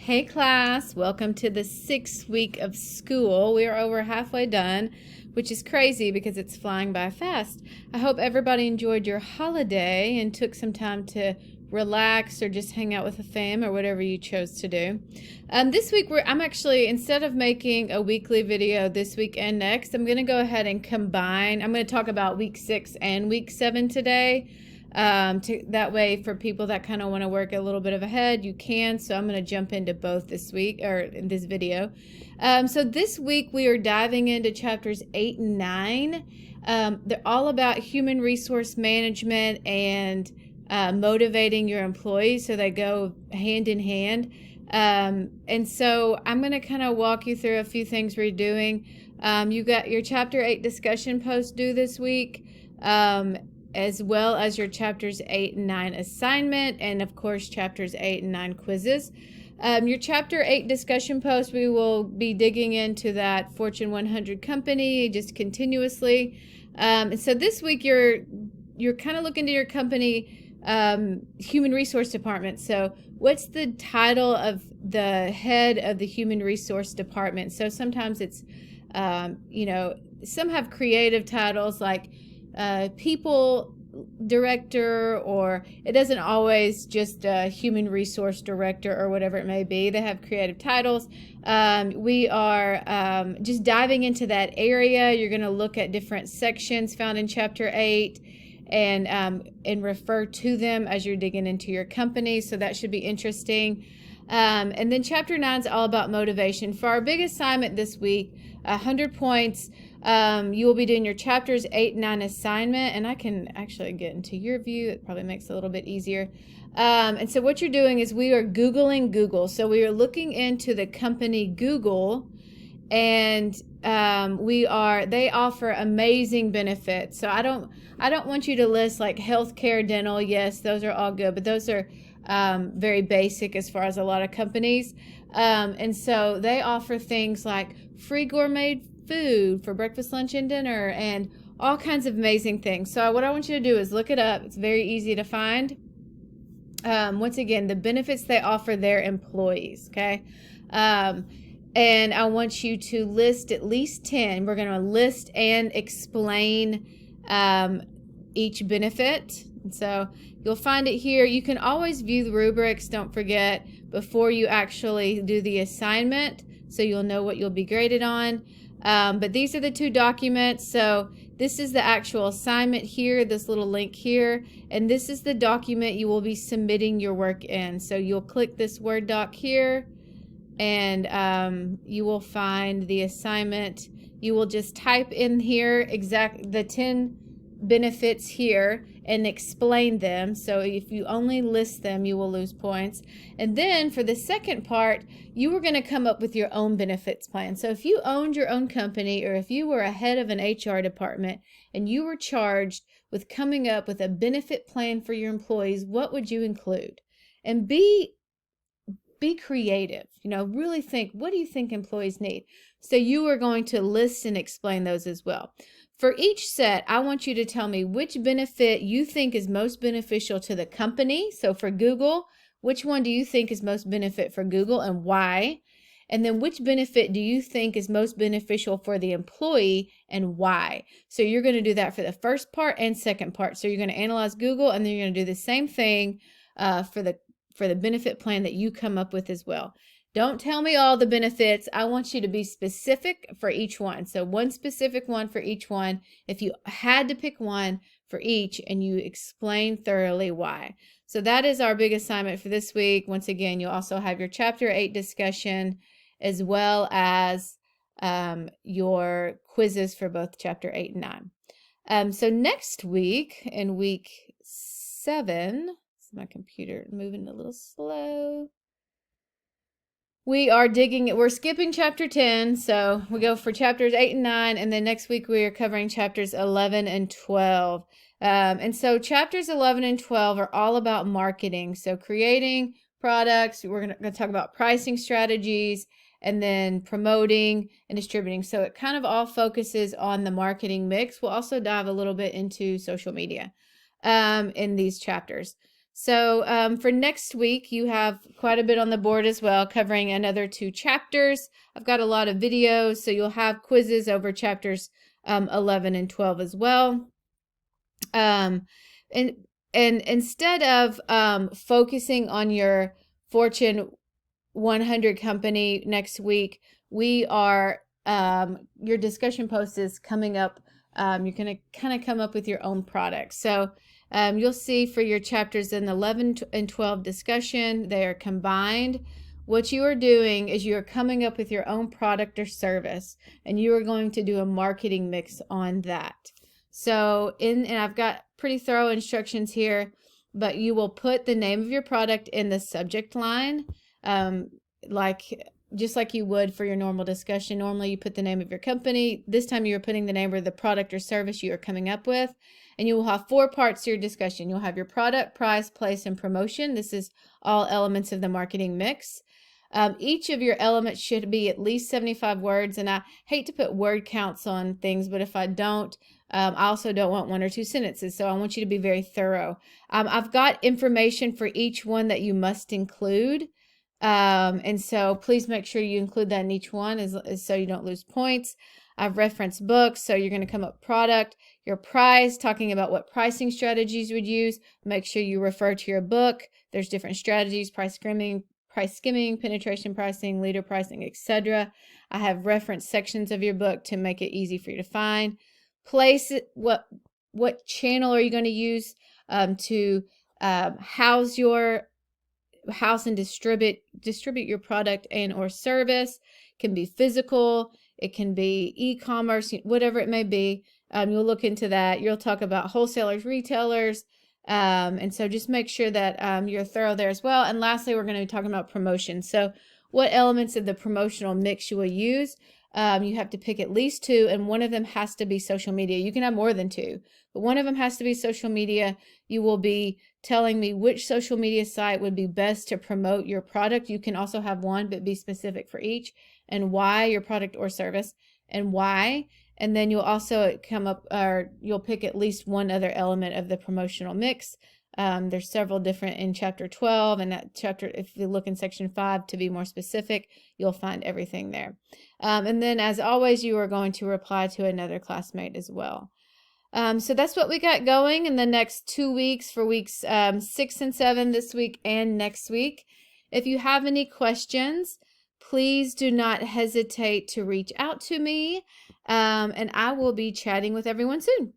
Hey class, welcome to the 6th week of school. We are over halfway done, which is crazy because it's flying by fast. I hope everybody enjoyed your holiday and took some time to relax or just hang out with a fam or whatever you chose to do. This week I'm actually, instead of making a weekly video this week and next, I'm going to go ahead and combine. I'm going to talk about week 6 and week 7 today. That way for people that kind of want to work a little bit of ahead, you can. So I'm going to jump into both this week or in this video. So this week we are diving into chapters 8 and 9. They're all about human resource management and motivating your employees, so they go hand in hand. And so I'm going to kind of walk you through a few things we're doing. You got your chapter 8 discussion post due this week. As well as your chapters 8 and 9 assignment, and of course chapters 8 and 9 quizzes. Your chapter 8 discussion post, we will be digging into that Fortune 100 company just continuously. And so this week you're kind of looking to your company human resource department. So what's the title of the head of the human resource department? So sometimes it's some have creative titles like people director, or it doesn't always just human resource director or whatever it may be. They have creative titles. We are just diving into that area. You're going to look at different sections found in chapter 8 and refer to them as you're digging into your company. So that should be interesting. And then chapter 9 is all about motivation. For our big assignment this week, 100 points. You will be doing your chapters 8 and 9 assignment, and I can actually get into your view. It probably makes it a little bit easier. And so what you're doing is we are Googling Google. So we are looking into the company Google, and they offer amazing benefits. So I don't want you to list like healthcare, dental. Yes, those are all good, but those are very basic as far as a lot of companies. And so they offer things like free gourmet food for breakfast, lunch, and dinner, and all kinds of amazing things. So what I want you to do is look it up. It's very easy to find. Once again, the benefits they offer their employees, okay? And I want you to list at least 10. We're going to list and explain each benefit. And so you'll find it here. You can always view the rubrics, don't forget, before you actually do the assignment, so you'll know what you'll be graded on. But these are the two documents. So this is the actual assignment here, this little link here, and this is the document you will be submitting your work in. So you'll click this Word doc here, and you will find the assignment. You will just type in here the 10 benefits here and explain them. So if you only list them, you will lose points. And then for the second part, you are going to come up with your own benefits plan. So if you owned your own company, or if you were a head of an HR department and you were charged with coming up with a benefit plan for your employees, what would you include? And be creative. Really think, what do you think employees need? So you are going to list and explain those as well. For each set, I want you to tell me which benefit you think is most beneficial to the company. So for Google, which one do you think is most benefit for Google and why? And then which benefit do you think is most beneficial for the employee and why? So you're going to do that for the first part and second part. So you're going to analyze Google, and then you're going to do the same thing for the benefit plan that you come up with as well. Don't tell me all the benefits. I want you to be specific for each one. So one specific one for each one. If you had to pick one for each, and you explain thoroughly why. So that is our big assignment for this week. Once again, you'll also have your chapter 8 discussion as well as your quizzes for both chapter 8 and 9. So next week, in week 7, my computer moving a little slow. We're skipping chapter 10, so we go for chapters 8 and 9, and then next week we are covering chapters 11 and 12. And so chapters 11 and 12 are all about marketing. So creating products, we're going to talk about pricing strategies, and then promoting and distributing. So it kind of all focuses on the marketing mix. We'll also dive a little bit into social media in these chapters. So for next week, you have quite a bit on the board as well, covering another 2 chapters. I've got a lot of videos, so you'll have quizzes over chapters 11 and 12 as well. And instead of focusing on your Fortune 100 company next week, we are your discussion post is coming up. You're going to kind of come up with your own product. So you'll see for your chapters in 11 and 12 discussion, they are combined. What you are doing is you are coming up with your own product or service, and you are going to do a marketing mix on that. So and I've got pretty thorough instructions here, but you will put the name of your product in the subject line, just like you would for your normal discussion. Normally you put the name of your company. This time you're putting the name of the product or service you are coming up with. And you will have 4 parts to your discussion. You'll have your product, price, place, and promotion. This is all elements of the marketing mix. Each of your elements should be at least 75 words. And I hate to put word counts on things, but if I don't, I also don't want 1 or 2 sentences. So I want you to be very thorough. I've got information for each one that you must include. And so please make sure you include that in each one so you don't lose points. I've referenced books, so you're going to come up product, your price, talking about what pricing strategies you would use. Make sure you refer to your book. There's different strategies: price skimming, penetration pricing, leader pricing, etc. I have referenced sections of your book to make it easy for you to find. Place it, what channel are you going to use to house and distribute your product and or service. It can be physical, it can be e-commerce, whatever it may be. You'll look into that. You'll talk about wholesalers, retailers, and so just make sure that you're thorough there as well. And lastly, we're going to be talking about promotion. So what elements of the promotional mix you will use. You have to pick at least 2, and one of them has to be social media. You can have more than 2, but one of them has to be social media. You will be telling me which social media site would be best to promote your product. You can also have 1, but be specific for each, and why your product or service, and why. And then you'll also you'll pick at least 1 other element of the promotional mix. There's several different in chapter 12, and that chapter, if you look in section 5 to be more specific, you'll find everything there. And then as always, you are going to reply to another classmate as well. So that's what we got going in the next 2 weeks for weeks 6 and 7 this week and next week. If you have any questions, please do not hesitate to reach out to me, and I will be chatting with everyone soon.